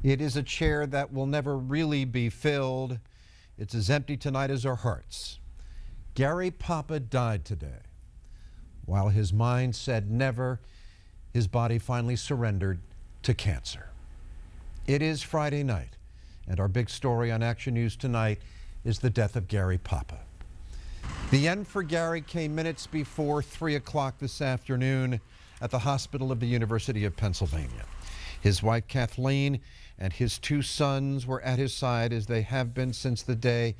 It is a chair that will never really be filled. It's as empty tonight as our hearts. Gary Papa died today. While his mind said never, his body finally surrendered to cancer. It is Friday night, and our big story on Action News tonight is the death of Gary Papa. The end for Gary came minutes before 3 o'clock this afternoon at the hospital of the University of Pennsylvania. His wife Kathleen and his 2 sons were at his side, as they have been since the day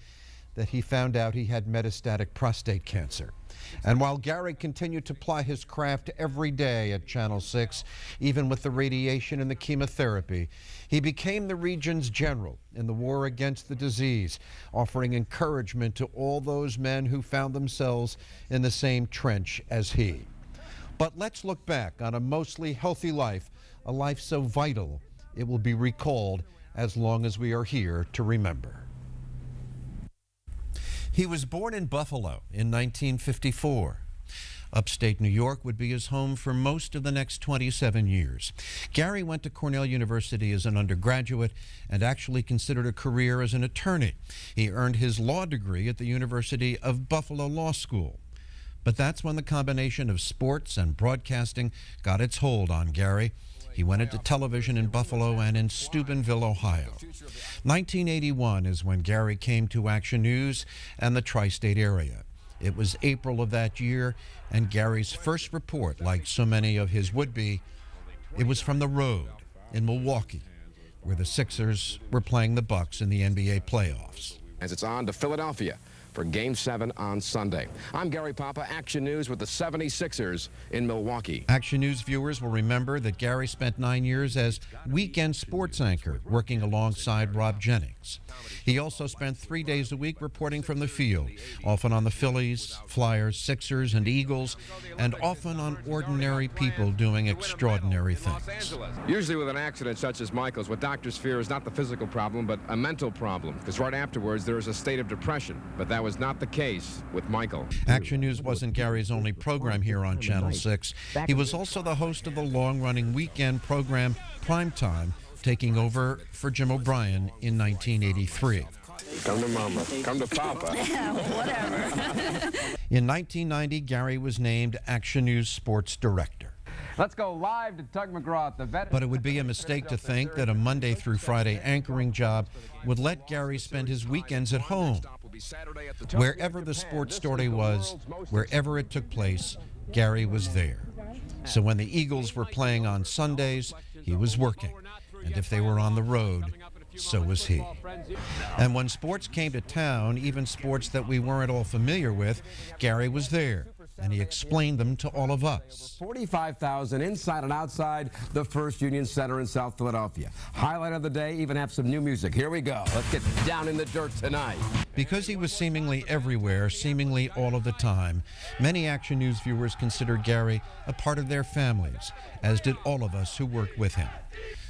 that he found out he had metastatic prostate cancer. And while Gary continued to ply his craft every day at Channel 6, even with the radiation and the chemotherapy, he became the region's general in the war against the disease, offering encouragement to all those men who found themselves in the same trench as he. But let's look back on a mostly healthy life, a life so vital it will be recalled as long as we are here to remember. He was born in Buffalo in 1954. Upstate New York would be his home for most of the next 27 years. Gary went to Cornell University as an undergraduate and actually considered a career as an attorney. He earned his law degree at the University of Buffalo Law School. But that's when the combination of sports and broadcasting got its hold on Gary. He went into television in Buffalo and in Steubenville, Ohio. 1981 is when Gary came to Action News and the tri-state area. It was April of that year, and Gary's first report, like so many of his would-be, it was from the road in Milwaukee, where the Sixers were playing the Bucks in the NBA playoffs. As it's on to Philadelphia for Game 7 on Sunday. I'm Gary Papa, Action News with the 76ers in Milwaukee. Action News viewers will remember that Gary spent 9 years as weekend sports anchor, working alongside Rob Jennings. He also spent 3 days a week reporting from the field, often on the Phillies, Flyers, Sixers, and Eagles, and often on ordinary people doing extraordinary things. Usually with an accident such as Michael's, what doctors fear is not the physical problem, but a mental problem, because right afterwards there is a state of depression. But that was not the case with Michael. Action News wasn't Gary's only program here on Channel 6. He was also the host of the long-running weekend program Primetime, taking over for Jim O'Brien in 1983. Come to Mama. Come to Papa. Yeah, whatever. In 1990, Gary was named Action News Sports Director. Let's go live to Tug McGraw at the vet. But it would be a mistake to think that a Monday through Friday anchoring job would let Gary spend his weekends at home. Wherever the sports story was, wherever it took place, Gary was there. So when the Eagles were playing on Sundays, he was working. And if they were on the road, so was he. And when sports came to town, even sports that we weren't all familiar with, Gary was there. And he explained them to all of us. 45,000 inside and outside the First Union Center in South Philadelphia. Highlight of the day, even have some new music. Here we go. Let's get down in the dirt tonight. Because he was seemingly everywhere, seemingly all of the time, many Action News viewers considered Gary a part of their families, as did all of us who worked with him.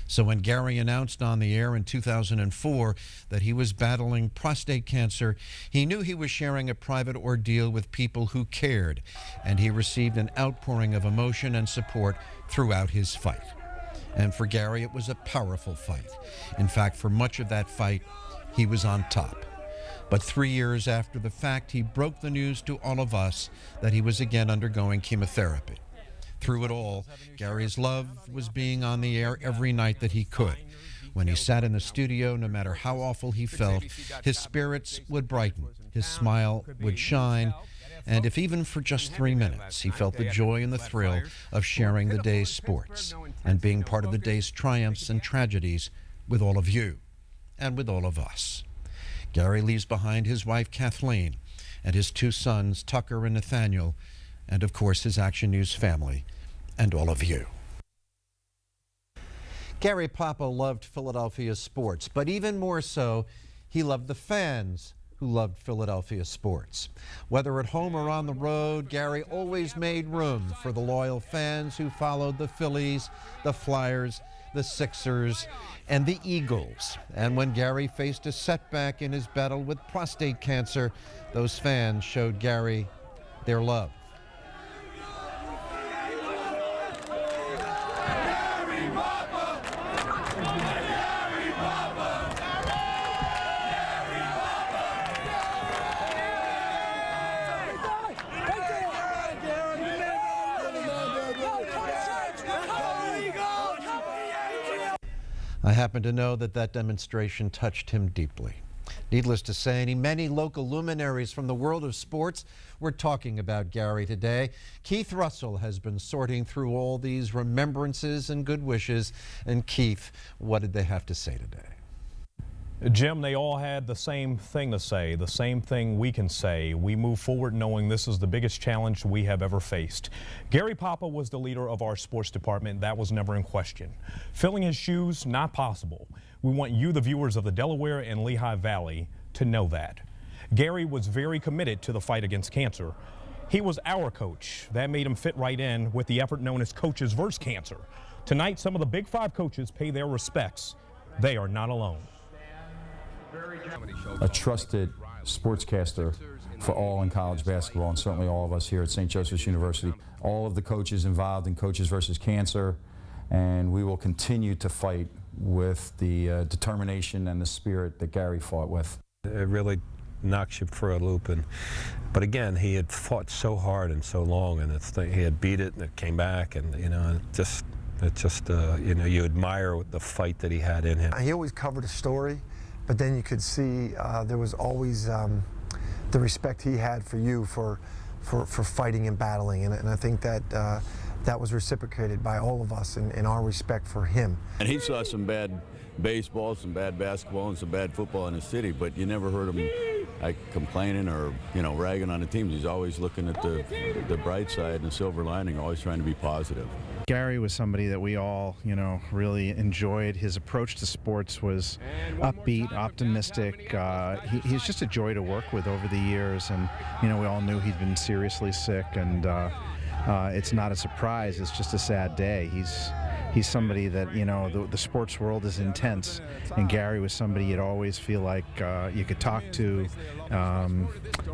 So when Gary announced on the air in 2004 that he was battling prostate cancer, he knew he was sharing a private ordeal with people who cared, and he received an outpouring of emotion and support throughout his fight. And for Gary, it was a powerful fight. In fact, for much of that fight, he was on top. But 3 years after the fact, he broke the news to all of us that he was again undergoing chemotherapy. Through it all, Gary's love was being on the air every night that he could. When he sat in the studio, no matter how awful he felt, his spirits would brighten, his smile would shine, and if even for just 3 minutes, he felt the joy and the thrill of sharing the day's sports and being part of the day's triumphs and tragedies with all of you and with all of us. Gary leaves behind his wife Kathleen and his 2 sons, Tucker and Nathaniel, and of course his Action News family and all of you. Gary Papa loved Philadelphia sports, but even more so, he loved the fans who loved Philadelphia sports. Whether at home or on the road, Gary always made room for the loyal fans who followed the Phillies, the Flyers, the Sixers, and the Eagles. And when Gary faced a setback in his battle with prostate cancer, those fans showed Gary their love. I happen to know that that demonstration touched him deeply. Needless to say, many local luminaries from the world of sports were talking about Gary today. Keith Russell has been sorting through all these remembrances and good wishes. And Keith, what did they have to say today? Jim, they all had the same thing to say, the same thing we can say. We move forward knowing this is the biggest challenge we have ever faced. Gary Papa was the leader of our sports department. That was never in question. Filling his shoes, not possible. We want you, the viewers of the Delaware and Lehigh Valley, to know that. Gary was very committed to the fight against cancer. He was our coach. That made him fit right in with the effort known as Coaches vs. Cancer. Tonight, some of the Big Five coaches pay their respects. They are not alone. A trusted sportscaster for all in college basketball, and certainly all of us here at St. Joseph's University. All of the coaches involved in Coaches vs. Cancer, and we will continue to fight with the determination and the spirit that Gary fought with. It really knocks you for a loop, but again, he had fought so hard and so long, and he had beat it, and it came back, and you know, you know, you admire the fight that he had in him. He always covered a story, but then you could see there was always the respect he had for you for fighting and battling, and I think that that was reciprocated by all of us in our respect for him. And he saw some bad baseball, some bad basketball, and some bad football in the city, but you never heard him like complaining or, you know, ragging on the teams. He's always looking at the bright side and the silver lining, always trying to be positive. Gary was somebody that we all, you know, really enjoyed. His approach to sports was upbeat, optimistic. He's just a joy to work with over the years, and, you know, we all knew he'd been seriously sick, and it's not a surprise. It's just a sad day. He's somebody that, you know, the sports world is intense, and Gary was somebody you'd always feel like you could talk to,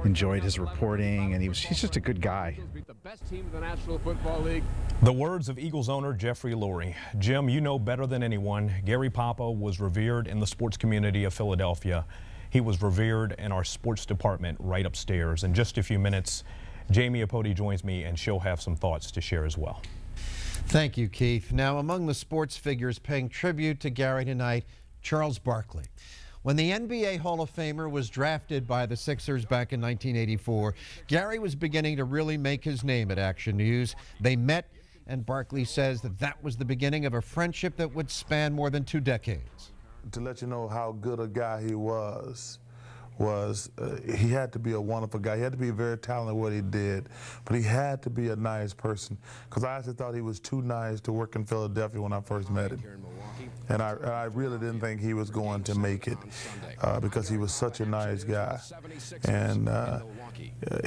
enjoyed his reporting, and he's just a good guy. The words of Eagles owner Jeffrey Lurie. Jim, you know better than anyone, Gary Papa was revered in the sports community of Philadelphia. He was revered in our sports department right upstairs. In just a few minutes, Jamie Apodi joins me, and she'll have some thoughts to share as well. Thank you, Keith. Now, among the sports figures paying tribute to Gary tonight, Charles Barkley. When the NBA Hall of Famer was drafted by the Sixers back in 1984, Gary was beginning to really make his name at Action News. They met, and Barkley says that was the beginning of a friendship that would span more than 2 decades. To let you know how good a guy he was he had to be a wonderful guy. He had to be very talented at what he did, but he had to be a nice person, because I actually thought he was too nice to work in Philadelphia when I first met him. And I really didn't think he was going to make it because he was such a nice guy. And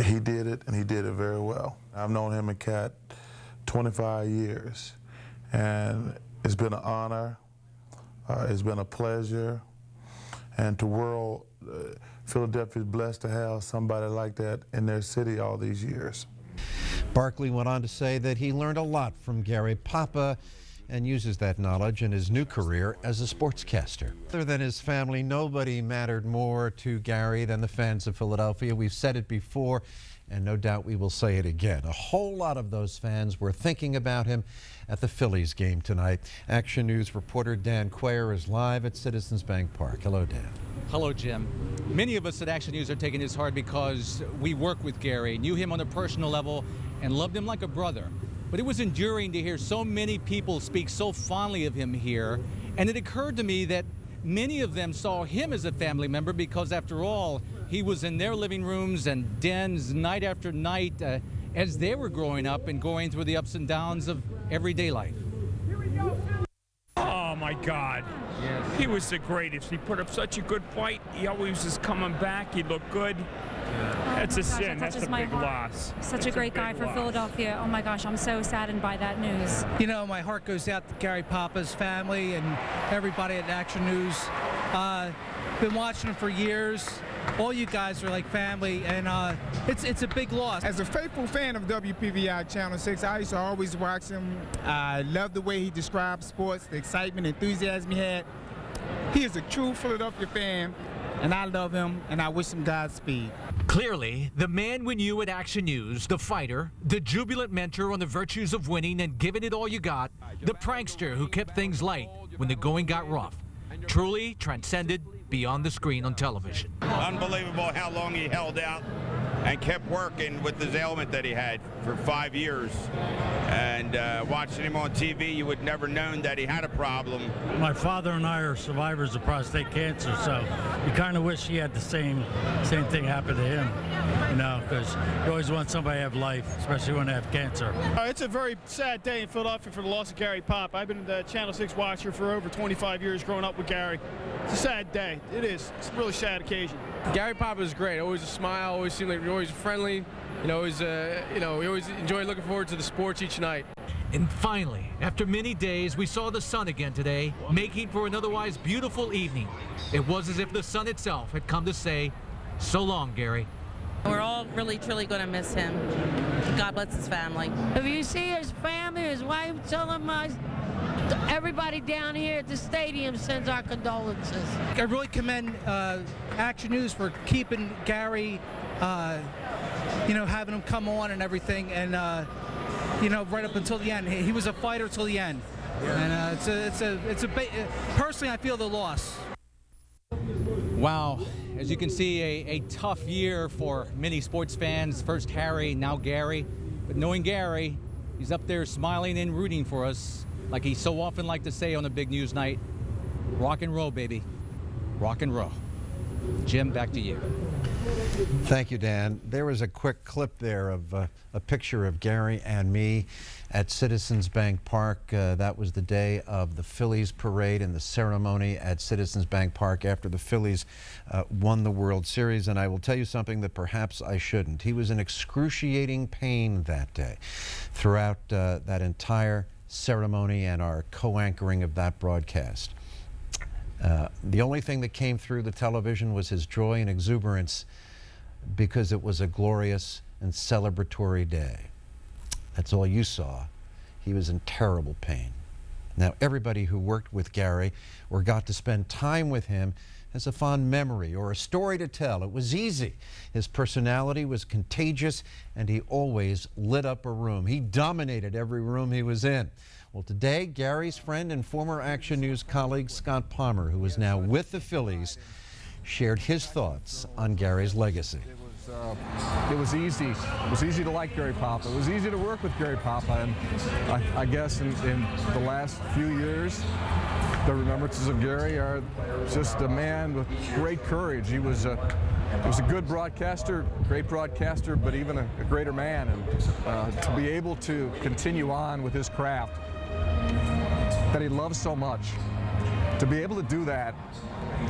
he did it, and he did it very well. I've known him and Kat 25 years, and it's been an honor. It's been a pleasure. And Philadelphia is blessed to have somebody like that in their city all these years. Barkley went on to say that he learned a lot from Gary Papa and uses that knowledge in his new career as a sportscaster. Other than his family, nobody mattered more to Gary than the fans of Philadelphia. We've said it before, and no doubt we will say it again. A whole lot of those fans were thinking about him at the Phillies game tonight. Action News reporter Dan Quayer is live at Citizens Bank Park. Hello, Dan. Hello, Jim. Many of us at Action News are taking this hard because we work with Gary, knew him on a personal level, and loved him like a brother. But it was enduring to hear so many people speak so fondly of him here, and it occurred to me that many of them saw him as a family member because, after all, he was in their living rooms and dens night after night as they were growing up and going through the ups and downs of everyday life. Oh, my God. Yes. He was the greatest. He put up such a good fight. He always was coming back. He looked good. That's a sin. That's a big loss. Such a great guy for Philadelphia. Oh my gosh, I'm so saddened by that news. You know, my heart goes out to Gary Papa's family and everybody at Action News. Been watching him for years. All you guys are like family, and it's a big loss. As a faithful fan of WPVI Channel 6, I used to always watch him. I love the way he described sports, the excitement, enthusiasm he had. He is a true Philadelphia fan, and I love him, and I wish him Godspeed. Clearly, the man we knew at Action News, the fighter, the jubilant mentor on the virtues of winning and giving it all you got, the prankster who kept things light, when the going got rough. Truly transcended beyond the screen on television. Unbelievable how long he held out and kept working with his ailment that he had for 5 years. And watching him on TV, you would never known that he had a problem. My father and I are survivors of prostate cancer, so you kind of wish he had the same thing happen to him, you know, because you always want somebody to have life, especially when they have cancer. It's a very sad day in Philadelphia for the loss of Gary Papa. I've been the Channel 6 watcher for over 25 years growing up with Gary. It's a sad day. It is. It's a really sad occasion. Gary Papa is great. Always a smile. Always seemed like always friendly. We always enjoy looking forward to the sports each night. And finally, after many days, we saw the sun again today, making for an otherwise beautiful evening. It was as if the sun itself had come to say, so long, Gary. We're all really, truly going to miss him. God bless his family. If you see his family, his wife, tell him everybody down here at the stadium sends our condolences. I really commend Action News for keeping Gary, having him come on and everything, and right up until the end. He was a fighter till the end, and personally, I feel the loss. Wow. As you can see, a tough year for many sports fans. First Harry, now Gary. But knowing Gary, he's up there smiling and rooting for us, like he so often liked to say on a big news night, rock and roll, baby. Rock and roll. Jim, back to you. Thank you, Dan. There was a quick clip there of a picture of Gary and me at Citizens Bank Park. That was the day of the Phillies parade and the ceremony at Citizens Bank Park after the Phillies won the World Series. And I will tell you something that perhaps I shouldn't. He was in excruciating pain that day throughout that entire ceremony and our co-anchoring of that broadcast. The only thing that came through the television was his joy and exuberance because it was a glorious and celebratory day. That's all you saw. He was in terrible pain. Now, everybody who worked with Gary or got to spend time with him has a fond memory or a story to tell. It was easy. His personality was contagious, and he always lit up a room. He dominated every room he was in. Well, today, Gary's friend and former Action News colleague Scott Palmer, who is now with the Phillies, shared his thoughts on Gary's legacy. It was easy. It was easy to like Gary Papa. It was easy to work with Gary Papa, and I guess in the last few years, the remembrances of Gary are just a man with great courage. He was a good broadcaster, great broadcaster, but even a greater man, and to be able to continue on with his craft that he loves so much, to be able to do that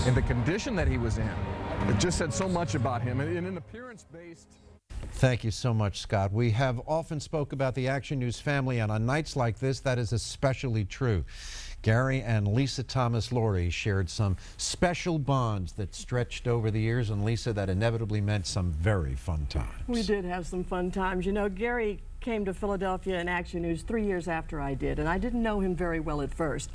in the condition that he was in, it just said so much about him. In an appearance-based... Thank you so much, Scott. We have often spoke about the Action News family, and on nights like this, that is especially true. Gary and Lisa Thomas-Laurie shared some special bonds that stretched over the years, and Lisa, that inevitably meant some very fun times. We did have some fun times. You know, Gary came to Philadelphia and Action News 3 years after I did, and I didn't know him very well at first.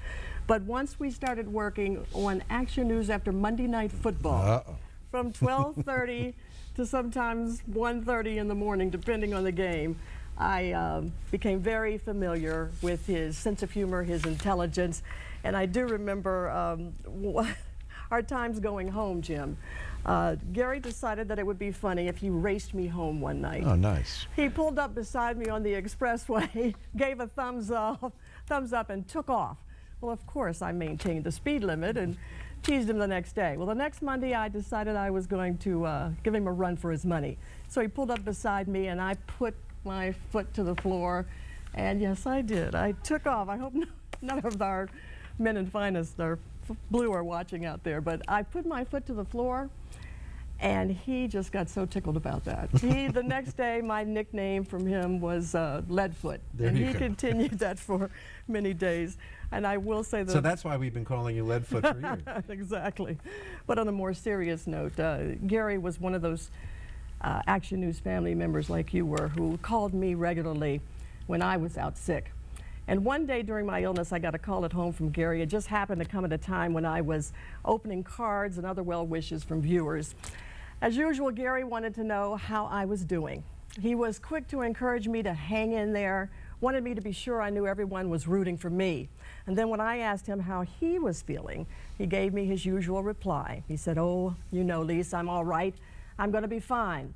But once we started working on Action News after Monday Night Football, from 12:30 to sometimes 1:30 in the morning, depending on the game, I became very familiar with his sense of humor, his intelligence, and I do remember our times going home, Jim. Gary decided that it would be funny if he raced me home one night. Oh, nice. He pulled up beside me on the expressway, gave a thumbs up, and took off. Well, of course, I maintained the speed limit and teased him the next day. Well, the next Monday, I decided I was going to give him a run for his money. So he pulled up beside me, and I put my foot to the floor, and yes, I did. I took off. I hope none of our men in finest or blue are watching out there, but I put my foot to the floor, and he just got so tickled about that. The next day, my nickname from him was Leadfoot, and he continued that for many days. And I will say that... So that's why we've been calling you Leadfoot for years. Exactly. But on a more serious note, Gary was one of those Action News family members like you were who called me regularly when I was out sick. And one day during my illness, I got a call at home from Gary. It just happened to come at a time when I was opening cards and other well wishes from viewers. As usual, Gary wanted to know how I was doing. He was quick to encourage me to hang in there, wanted me to be sure I knew everyone was rooting for me. And then when I asked him how he was feeling, he gave me his usual reply. He said, "Oh, you know, Lise, I'm all right. I'm going to be fine."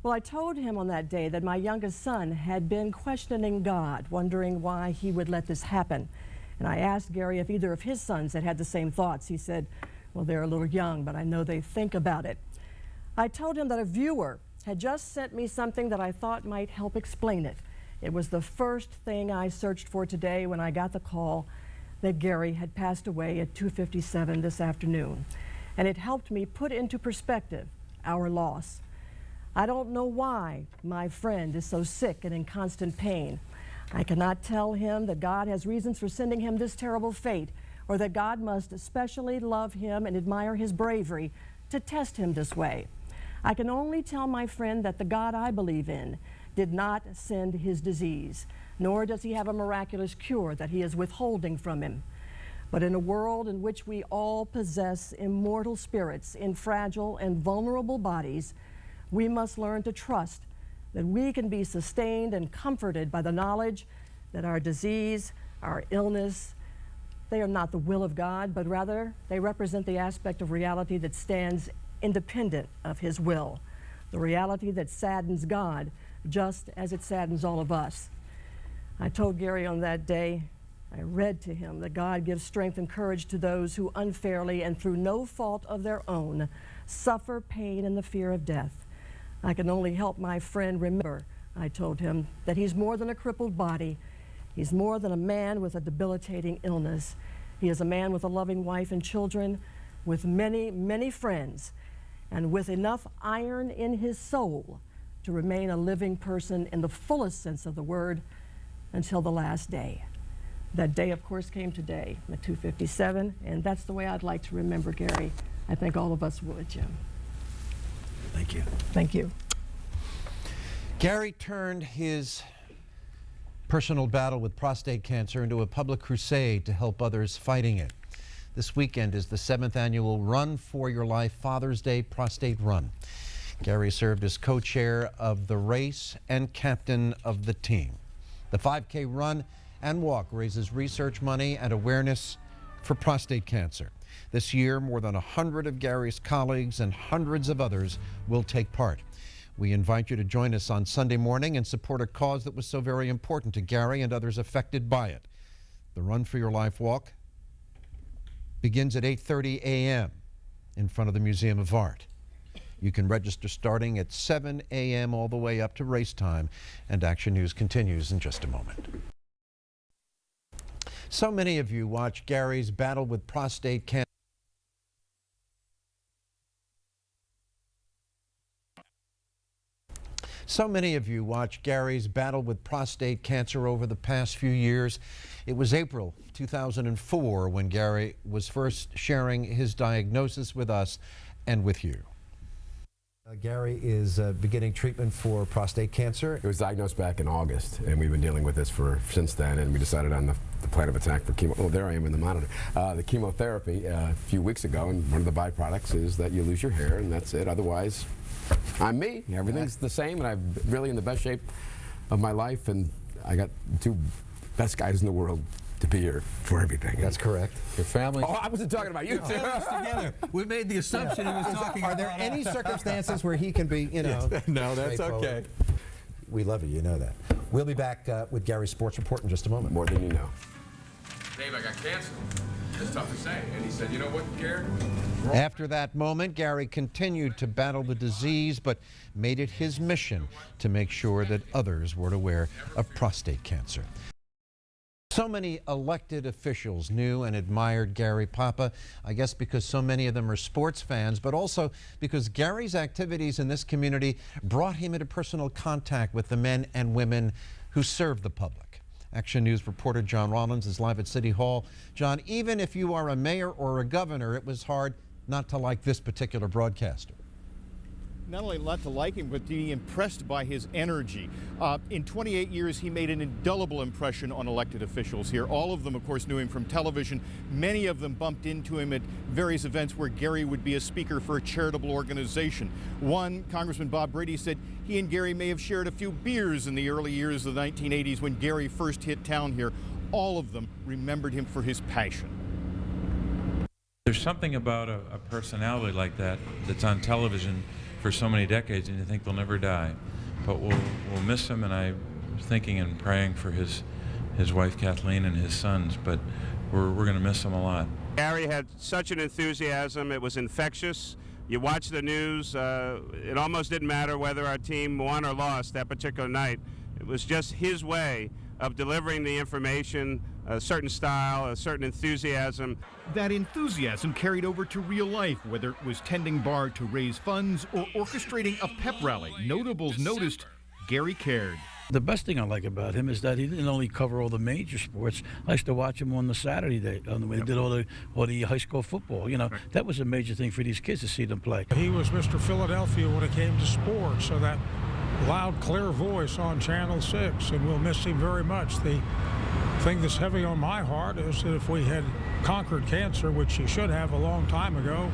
Well, I told him on that day that my youngest son had been questioning God, wondering why he would let this happen. And I asked Gary if either of his sons had the same thoughts. He said, "Well, they're a little young, but I know they think about it." I told him that a viewer had just sent me something that I thought might help explain it. It was the first thing I searched for today when I got the call that Gary had passed away at 2:57 this afternoon. And it helped me put into perspective our loss. I don't know why my friend is so sick and in constant pain. I cannot tell him that God has reasons for sending him this terrible fate, or that God must especially love him and admire his bravery to test him this way. I can only tell my friend that the God I believe in did not send his disease, nor does he have a miraculous cure that he is withholding from him. But in a world in which we all possess immortal spirits in fragile and vulnerable bodies, we must learn to trust that we can be sustained and comforted by the knowledge that our disease, our illness, they are not the will of God, but rather they represent the aspect of reality that stands independent of his will, the reality that saddens God just as it saddens all of us. I told Gary on that day, I read to him that God gives strength and courage to those who unfairly and through no fault of their own suffer pain and the fear of death. I can only help my friend remember, I told him, that he's more than a crippled body. He's more than a man with a debilitating illness. He is a man with a loving wife and children, with many, many friends, and with enough iron in his soul to remain a living person in the fullest sense of the word until the last day. That day, of course, came today at 2:57, and that's the way I'd like to remember Gary. I think all of us would, Jim. Thank you. Thank you. Gary turned his personal battle with prostate cancer into a public crusade to help others fighting it. This weekend is the 7th annual Run for Your Life Father's Day Prostate Run. Gary served as co-chair of the race and captain of the team. The 5K run and walk raises research money and awareness for prostate cancer. This year, more than 100 of Gary's colleagues and hundreds of others will take part. We invite you to join us on Sunday morning and support a cause that was so very important to Gary and others affected by it. The Run for Your Life walk begins at 8:30 a.m. in front of the Museum of Art. You can register starting at 7 a.m. all the way up to race time, and Action News continues in just a moment. So many of you watch Gary's battle with prostate cancer. So many of you watched Gary's battle with prostate cancer over the past few years. It was April 2004 when Gary was first sharing his diagnosis with us and with you. Gary is beginning treatment for prostate cancer. It was diagnosed back in August, and we've been dealing with this since then, and we decided on the plan of attack for chemo. Oh, there I am in the monitor. The chemotherapy a few weeks ago, and one of the byproducts is that you lose your hair, and that's it. Otherwise, I'm me. Everything's the same, and I'm really in the best shape of my life, and I got the two best guys in the world to be here for everything. That's correct. Your family. Oh, I wasn't talking about you two. Together. We made the assumption he was talking about. Are there any circumstances where he can be, No, that's okay. We love you, you know that. We'll be back with Gary's sports report in just a moment. More than you know. Dave, I got cancer. It's tough to say. And he said, you know what, Gary? After that moment, Gary continued to battle the disease, but made it his mission to make sure that others were aware of prostate cancer. So many elected officials knew and admired Gary Papa, I guess because so many of them are sports fans, but also because Gary's activities in this community brought him into personal contact with the men and women who serve the public. Action News reporter John Rollins is live at City Hall. John, even if you are a mayor or a governor, it was hard not to like this particular broadcaster. not only not to like him, but to be impressed by his energy. In 28 years, he made an indelible impression on elected officials here. All of them, of course, knew him from television. Many of them bumped into him at various events where Gary would be a speaker for a charitable organization. One, Congressman Bob Brady, said he and Gary may have shared a few beers in the early years of the 1980s when Gary first hit town here. All of them remembered him for his passion. There's something about a personality like that that's on television for so many decades, and you think they'll never die. But we'll miss him, and I'm thinking and praying for his wife Kathleen and his sons, but we're going to miss him a lot. Gary had such an enthusiasm. It was infectious. You watch the news, it almost didn't matter whether our team won or lost that particular night. It was just his way of delivering the information, a certain style, a certain enthusiasm. That enthusiasm carried over to real life, whether it was tending bar to raise funds or orchestrating a pep rally. Notables noticed Gary cared. The best thing I like about him is that he didn't only cover all the major sports. I used to watch him on the Saturday day, when he did all the high school football. You know, that was a major thing for these kids to see them play. He was Mr. Philadelphia when it came to sports, so that loud, clear voice on Channel 6, and we'll miss him very much. The thing that's heavy on my heart is that if we had conquered cancer, which he should have a long time ago,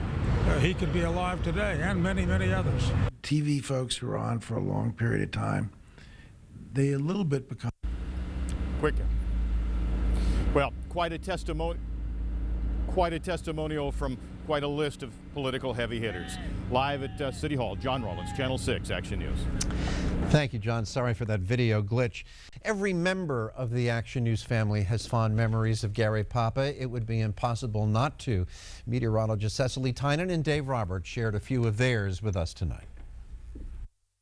he could be alive today, and many, many others. TV folks who are on for a long period of time, they a little bit become quicker. Well, quite a testimonial from quite a list of political heavy hitters. Live at City Hall, John Rollins, Channel 6 Action News. Thank you, John. Sorry for that video glitch. Every member of the Action News family has fond memories of Gary Papa. It would be impossible not to. Meteorologist Cecily Tynan and Dave Roberts shared a few of theirs with us tonight.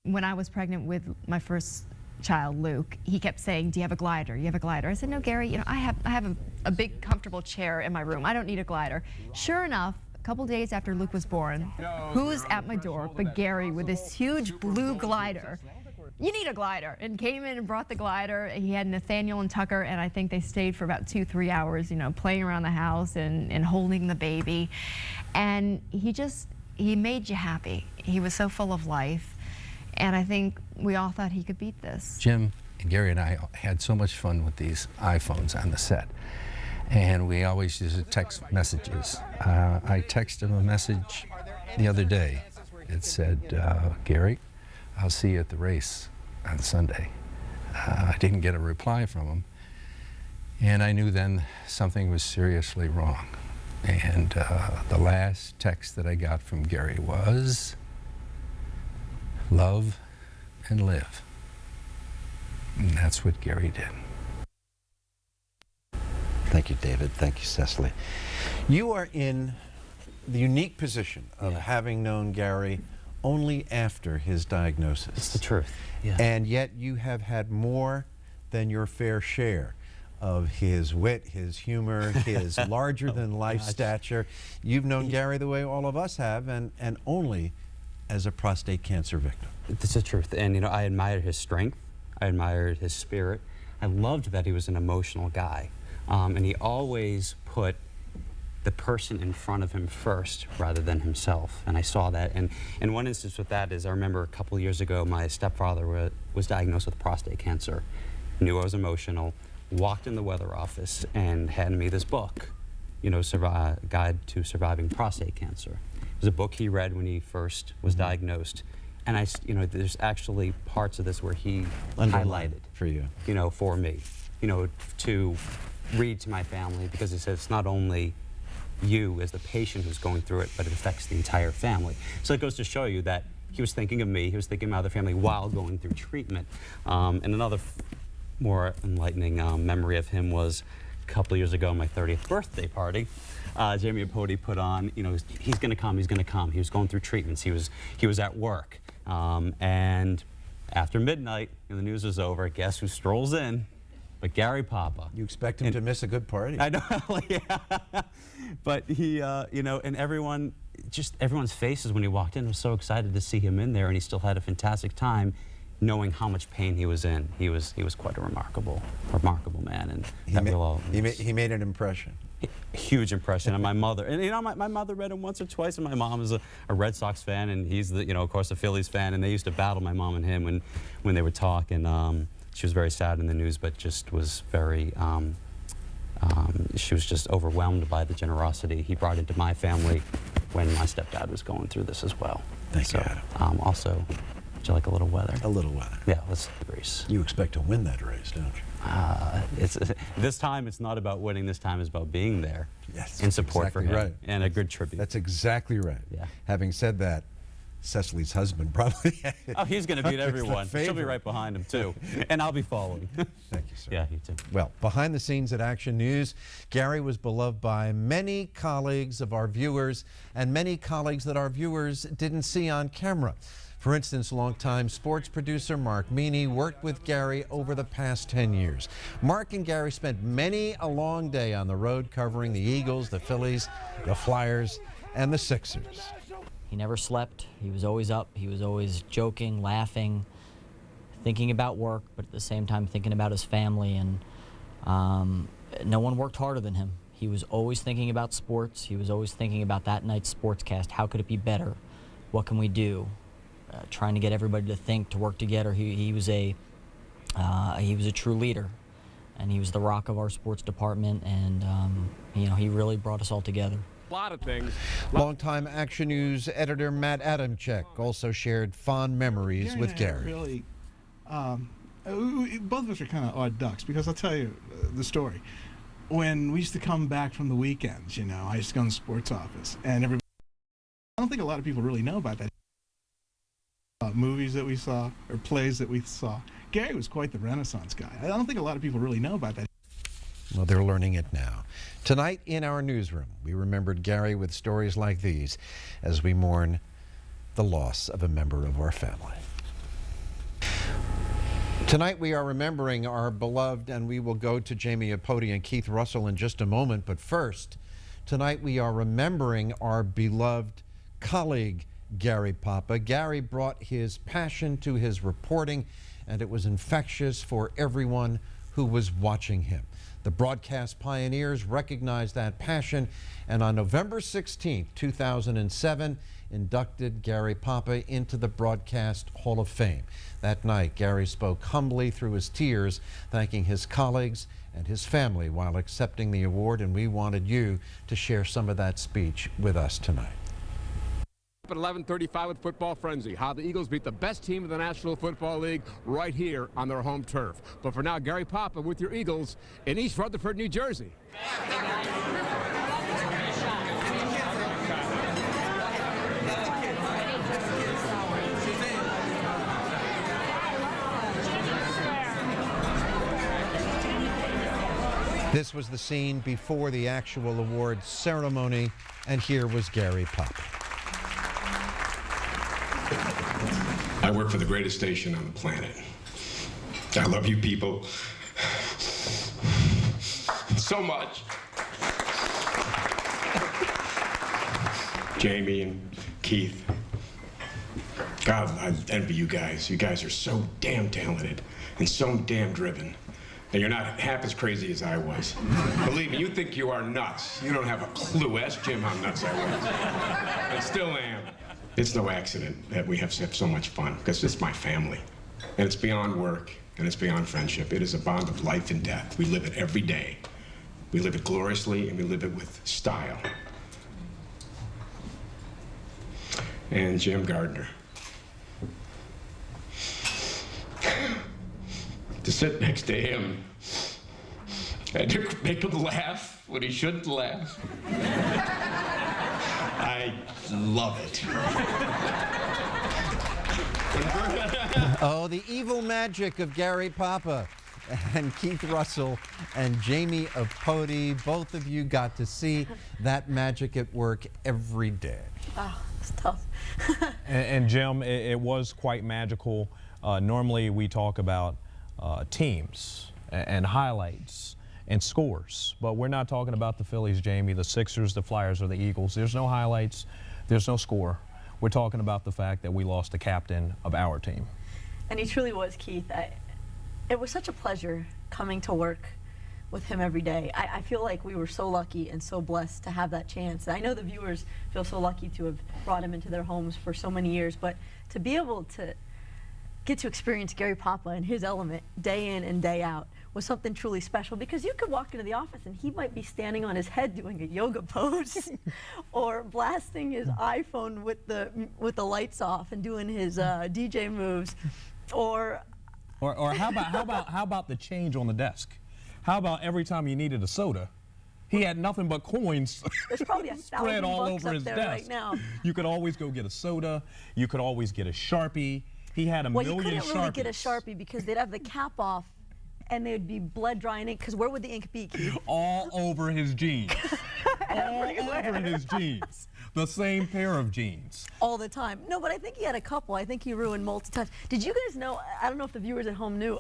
When I was pregnant with my first child, Luke, he kept saying, "Do you have a glider? You have a glider?" I said, "No, Gary, you know, I have a big comfortable chair in my room. I don't need a glider." Sure enough, a couple days after Luke was born, who's at my door but Gary with this huge blue glider. "You need a glider," and came in and brought the glider. He had Nathaniel and Tucker, and I think they stayed for about 2-3 hours, you know, playing around the house and holding the baby. And he made you happy. He was so full of life. And I think we all thought he could beat this. Jim and Gary and I had so much fun with these iPhones on the set. And we always used to text messages. I texted him a message the other day. It said, "Gary, I'll see you at the race on Sunday." I didn't get a reply from him. And I knew then something was seriously wrong. And the last text that I got from Gary was, "Love and live." And that's what Gary did. Thank you, David. Thank you, Cecily. You are in the unique position of having known Gary only after his diagnosis. It's the truth. Yeah. And yet you have had more than your fair share of his wit, his humor, his larger-than-life stature. You've known Gary the way all of us have, and only as a prostate cancer victim. It's the truth. And, you know, I admired his strength. I admired his spirit. I loved that he was an emotional guy. And he always put the person in front of him first rather than himself. And I saw that. And one instance with that is I remember a couple of years ago, my stepfather was diagnosed with prostate cancer. Knew I was emotional. Walked in the weather office and handed me this book, you know, Guide to Surviving Prostate Cancer. It was a book he read when he first was diagnosed. And you know, there's actually parts of this where he highlighted for you, you know, for me, you know, to read to my family, because he says it's not only you as the patient who's going through it, but it affects the entire family. So it goes to show you that he was thinking of me, he was thinking of the family while going through treatment. And another more enlightening memory of him was a couple of years ago, my 30th birthday party. Jamie Apodi put on, you know, he's going to come, he's going to come. He was going through treatments. He was at work. And after midnight, and the news was over, guess who strolls in? But Gary Papa. You expect him to miss a good party. I know, yeah. But he, you know, and everyone's faces when he walked in was so excited to see him in there, and he still had a fantastic time, knowing how much pain he was in. He was quite a remarkable man, and he made an impression. Huge impression on my mother. And you know, my mother read him once or twice, and my mom is a Red Sox fan, and he's the, you know, of course, a Phillies fan, and they used to battle, my mom and him, when they would talk. And she was very sad in the news, but just was very, she was just overwhelmed by the generosity he brought into my family when my stepdad was going through this as well. Thank you, Adam. Also, would you like a little weather? A little weather. Yeah, let's race. You expect to win that race, don't you? This time it's not about winning. This time it's about being there. Yes, in support exactly for him, right. and a good tribute. That's exactly right. Yeah. Having said that, Cecily's husband probably. Oh, he's going to beat everyone. She'll be right behind him too, and I'll be following. Thank you, sir. Yeah, you too. Well, behind the scenes at Action News, Gary was beloved by many colleagues of our viewers, and many colleagues that our viewers didn't see on camera. For instance, longtime sports producer Mark Meany worked with Gary over the past 10 years. Mark and Gary spent many a long day on the road covering the Eagles, the Phillies, the Flyers, and the Sixers. He never slept. He was always up. He was always joking, laughing, thinking about work, but at the same time thinking about his family. And no one worked harder than him. He was always thinking about sports. He was always thinking about that night's sportscast. How could it be better? What can we do? Trying to get everybody to think, to work together. He was a true leader, and he was the rock of our sports department. And you know, he really brought us all together. A lot of things. Longtime Action News editor Matt Adamczyk also shared fond memories with Gary. Really, both of us are kind of odd ducks, because I'll tell you the story. When we used to come back from the weekends, you know, I used to go in the sports office, and everybody. I don't think a lot of people really know about that. Movies that we saw, or plays that we saw. Gary was quite the Renaissance guy. I don't think a lot of people really know about that. Well, they're learning it now. Tonight in our newsroom, we remembered Gary with stories like these as we mourn the loss of a member of our family. Tonight we are remembering our beloved, and we will go to Jamie Apodi and Keith Russell in just a moment, but first, tonight we are remembering our beloved colleague, Gary Papa. Gary brought his passion to his reporting, and it was infectious for everyone who was watching him. The broadcast pioneers recognized that passion, and on November 16, 2007, inducted Gary Papa into the Broadcast Hall of Fame. That night, Gary spoke humbly through his tears, thanking his colleagues and his family while accepting the award, and we wanted you to share some of that speech with us tonight. At 11:35 with Football Frenzy, how the Eagles beat the best team in the National Football League right here on their home turf. But for now, Gary Papa with your Eagles in East Rutherford, New Jersey. This was the scene before the actual awards ceremony, and here was Gary Papa. I work for the greatest station on the planet. I love you people so much. Jamie and Keith. God, I envy you guys. You guys are so damn talented and so damn driven. And you're not half as crazy as I was. Believe me, you think you are nuts. You don't have a clue. Ask Jim how nuts I was. I still am. It's no accident that we have so much fun, because it's my family. And it's beyond work, and it's beyond friendship. It is a bond of life and death. We live it every day. We live it gloriously, and we live it with style. And Jim Gardner. To sit next to him and to make him laugh when he shouldn't laugh. I love it. Oh, the evil magic of Gary Papa and Keith Russell and Jamie Apodi. Both of you got to see that magic at work every day. Oh, it's tough. and Jim, it was quite magical. Normally we talk about teams and highlights and scores, but we're not talking about the Phillies, Jamie, the Sixers, the Flyers, or the Eagles. There's no highlights, there's no score. We're talking about the fact that we lost the captain of our team. And he truly was, Keith. It was such a pleasure coming to work with him every day. I feel like we were so lucky and so blessed to have that chance. I know the viewers feel so lucky to have brought him into their homes for so many years, but to be able to get to experience Gary Papa in his element day in and day out was something truly special, because you could walk into the office and he might be standing on his head doing a yoga pose or blasting his iPhone with the lights off and doing his DJ moves, or how about the change on the desk? How about every time you needed a soda, he had nothing but coins there's probably spread all over his desk. Right now. You could always go get a soda. You could always get a Sharpie. He had a million Sharpies. Well, you couldn't really get a Sharpie because they'd have the cap off and they'd be blood dry in ink, because where would the ink be, Keith? All over his jeans. All over his jeans. The same pair of jeans. All the time. No, but I think he had a couple. I think he ruined multiple times. Did you guys know, I don't know if the viewers at home knew,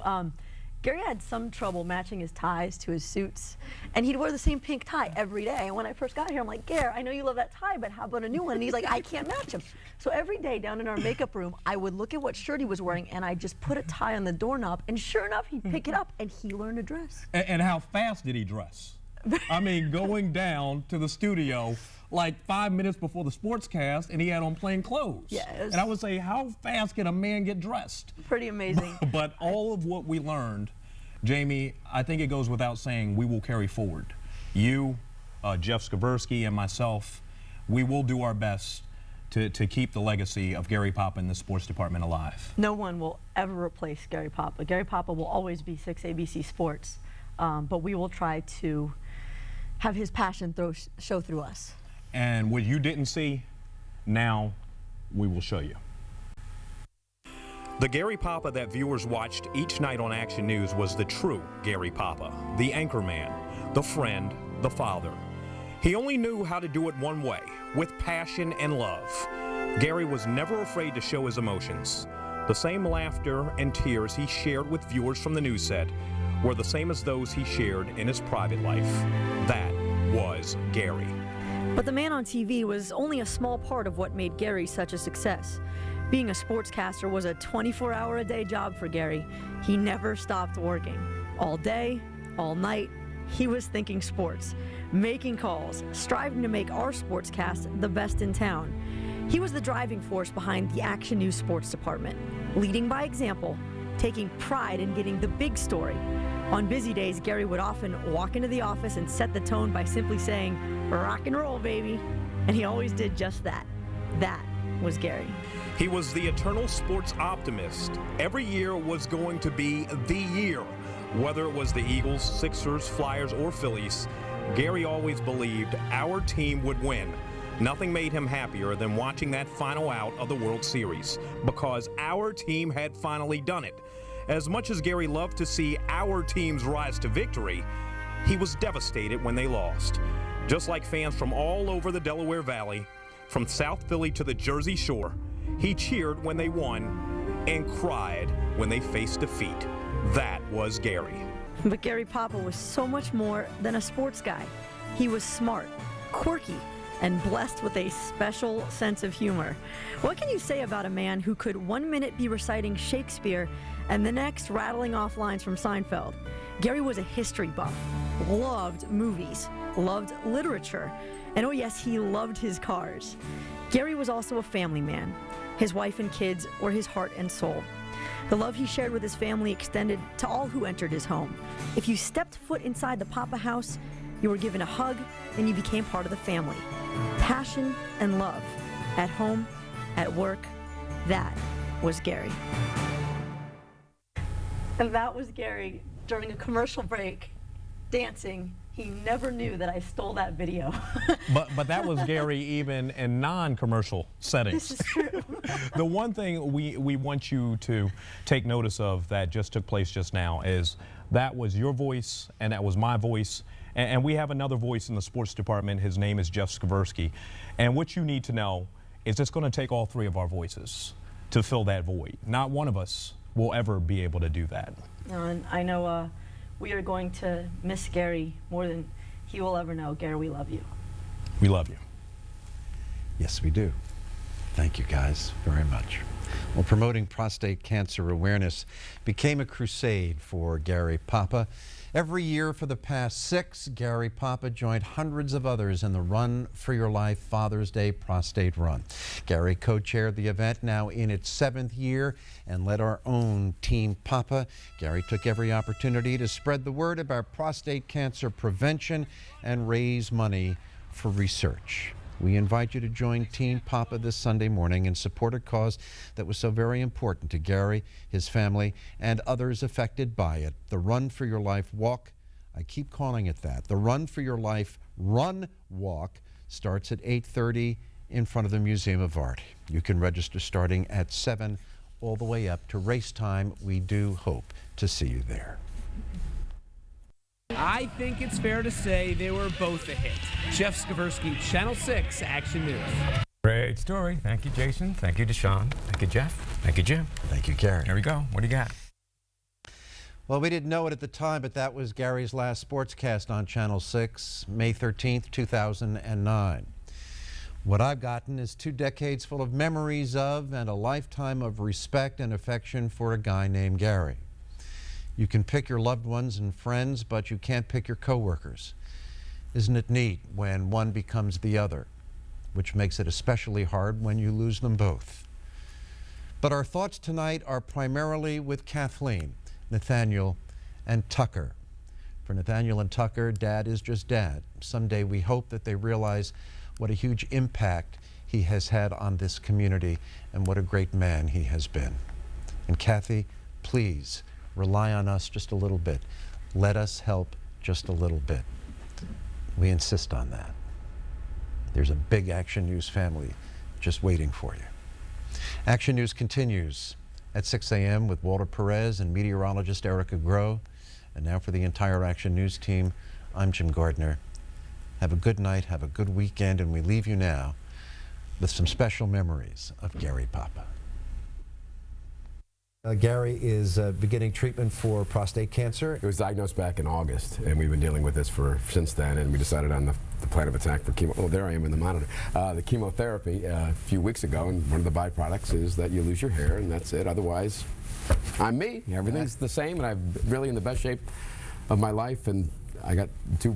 Gary had some trouble matching his ties to his suits, and he'd wear the same pink tie every day. And when I first got here, I'm like, Gary, I know you love that tie, but how about a new one? And he's like, I can't match him. So every day down in our makeup room, I would look at what shirt he was wearing, and I'd just put a tie on the doorknob, and sure enough, he'd pick it up, and he learned to dress. And how fast did he dress? I mean, going down to the studio like 5 minutes before the sportscast, and he had on plain clothes. Yes. And I would say, how fast can a man get dressed? Pretty amazing. But all of what we learned, Jamie, I think it goes without saying, we will carry forward. You, Jeff Skversky, and myself, we will do our best to keep the legacy of Gary Papa in the sports department alive. No one will ever replace Gary Papa. Gary Papa will always be 6 ABC Sports, but we will try to have his passion show through us. And what you didn't see, now we will show you. The Gary Papa that viewers watched each night on Action News was the true Gary Papa, the anchorman, the friend, the father. He only knew how to do it one way, with passion and love. Gary was never afraid to show his emotions. The same laughter and tears he shared with viewers from the news set were the same as those he shared in his private life. That was Gary. But the man on TV was only a small part of what made Gary such a success. Being a sportscaster was a 24-hour-a-day job for Gary. He never stopped working. All day, all night, he was thinking sports, making calls, striving to make our sportscast the best in town. He was the driving force behind the Action News Sports Department, leading by example, taking pride in getting the big story. On busy days, Gary would often walk into the office and set the tone by simply saying, "Rock and roll, baby." And he always did just that. That was Gary. He was the eternal sports optimist. Every year was going to be the year. Whether it was the Eagles, Sixers, Flyers, or Phillies, Gary always believed our team would win. Nothing made him happier than watching that final out of the World Series, because our team had finally done it. As much as Gary loved to see our teams rise to victory, he was devastated when they lost. Just like fans from all over the Delaware Valley, from South Philly to the Jersey Shore, he cheered when they won and cried when they faced defeat. That was Gary. But Gary Papa was so much more than a sports guy. He was smart, quirky, and blessed with a special sense of humor. What can you say about a man who could 1 minute be reciting Shakespeare and the next rattling off lines from Seinfeld? Gary was a history buff, loved movies, loved literature, and oh yes, he loved his cars. Gary was also a family man. His wife and kids were his heart and soul. The love he shared with his family extended to all who entered his home. If you stepped foot inside the Papa house, you were given a hug and you became part of the family. Passion and love, at home, at work, that was Gary. And that was Gary during a commercial break, dancing. He never knew that I stole that video. But that was Gary even in non-commercial settings. This is true. The one thing we want you to take notice of that just took place just now is that was your voice and that was my voice. And we have another voice in the sports department. His name is Jeff Skversky. And what you need to know is it's going to take all three of our voices to fill that void. Not one of us will ever be able to do that. And I know we are going to miss Gary more than he will ever know. Gary, we love you. We love you. Yes, we do. Thank you guys very much. Well, promoting prostate cancer awareness became a crusade for Gary Papa. Every year for the past 6, Gary Papa joined hundreds of others in the Run for Your Life Father's Day Prostate Run. Gary co-chaired the event, now in its 7th year, and led our own Team Papa. Gary took every opportunity to spread the word about prostate cancer prevention and raise money for research. We invite you to join Team Papa this Sunday morning and support a cause that was so very important to Gary, his family, and others affected by it. The Run for Your Life Walk, I keep calling it that. The Run for Your Life Run Walk starts at 8:30 in front of the Museum of Art. You can register starting at 7 all the way up to race time. We do hope to see you there. I think it's fair to say they were both a hit. Jeff Skaversky, Channel 6 Action News. Great story. Thank you, Jason. Thank you, Deshaun. Thank you, Jeff. Thank you, Jim. Thank you, Gary. There we go. What do you got? Well, we didn't know it at the time, but that was Gary's last sportscast on Channel 6, May 13th, 2009. What I've gotten is 2 decades full of memories of and a lifetime of respect and affection for a guy named Gary. You can pick your loved ones and friends, but you can't pick your coworkers. Isn't it neat when one becomes the other, which makes it especially hard when you lose them both? But our thoughts tonight are primarily with Kathleen, Nathaniel, and Tucker. For Nathaniel and Tucker, Dad is just Dad. Someday we hope that they realize what a huge impact he has had on this community and what a great man he has been. And Kathy, please, rely on us just a little bit. Let us help just a little bit. We insist on that. There's a big Action News family just waiting for you. Action News continues at 6 a.m. with Walter Perez and meteorologist Erica Groh. And now for the entire Action News team, I'm Jim Gardner. Have a good night, have a good weekend, and we leave you now with some special memories of Gary Papa. Gary is beginning treatment for prostate cancer. It was diagnosed back in August, and we've been dealing with this since then, and we decided on the plan of attack for chemo. Oh, there I am in the monitor. The chemotherapy a few weeks ago, and one of the byproducts is that you lose your hair, and that's it. Otherwise, I'm me. Everything's the same, and I'm really in the best shape of my life, and I got 2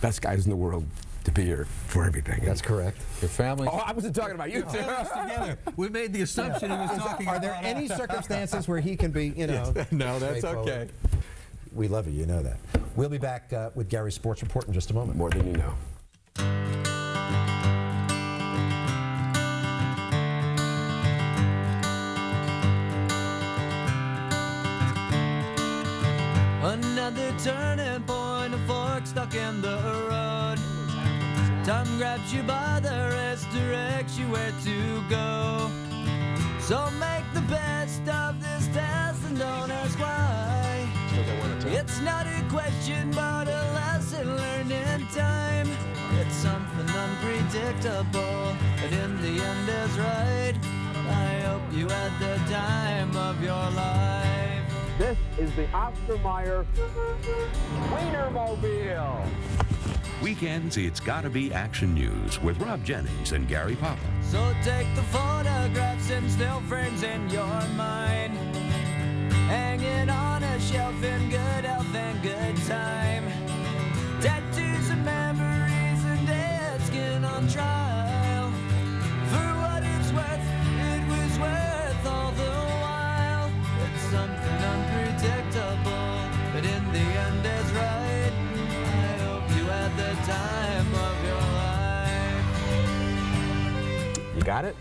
best guys in the world to be here for everything. That's correct. Your family. Oh, I wasn't talking about you two. Together. We made the assumption he was talking about. Are there any circumstances where he can be, you know? No, that's okay. We love you, you know that. We'll be back with Gary's Sports Report in just a moment. More than you know. Another turning point, a fork stuck in the road. Time grabs you by the wrist, directs you where to go. So make the best of this test and don't ask why. It's not a question, but a lesson learned in time. It's something unpredictable, but in the end is right. I hope you had the time of your life. This is the Oscar Mayer Wienermobile. Weekends, it's gotta be Action News with Rob Jennings and Gary Papa. So take the photographs and still frames in your mind. Hang it on a shelf in good health and good time. Tattoos and memories and dead skin on trial. For what it's worth, it was worth all the while. It's something unpredictable, but in the end it's right. I hope you had the time of your life. You got it?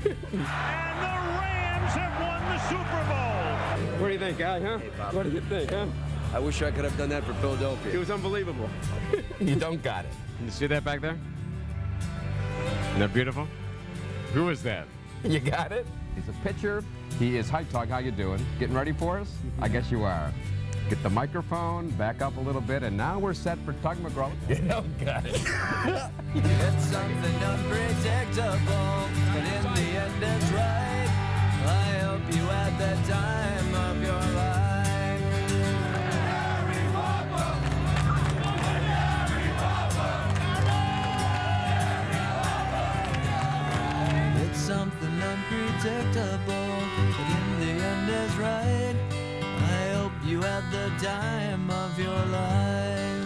And the Rams have won the Super Bowl. What do you think, guy, huh? What do you think, huh? I wish I could have done that for Philadelphia. It was unbelievable. You don't got it. Can you see that back there? Isn't that beautiful? Who is that? You got it? He's a pitcher. He is Hype Talk. How you doing? Getting ready for us? I guess you are. Get the microphone, back up a little bit, and now we're set for Tug McGraw. You don't got it. It's something unpredictable, but in the end it's right. I hope you had the time of your life. It's something predictable, but in the end is right. I hope you had the time of your life.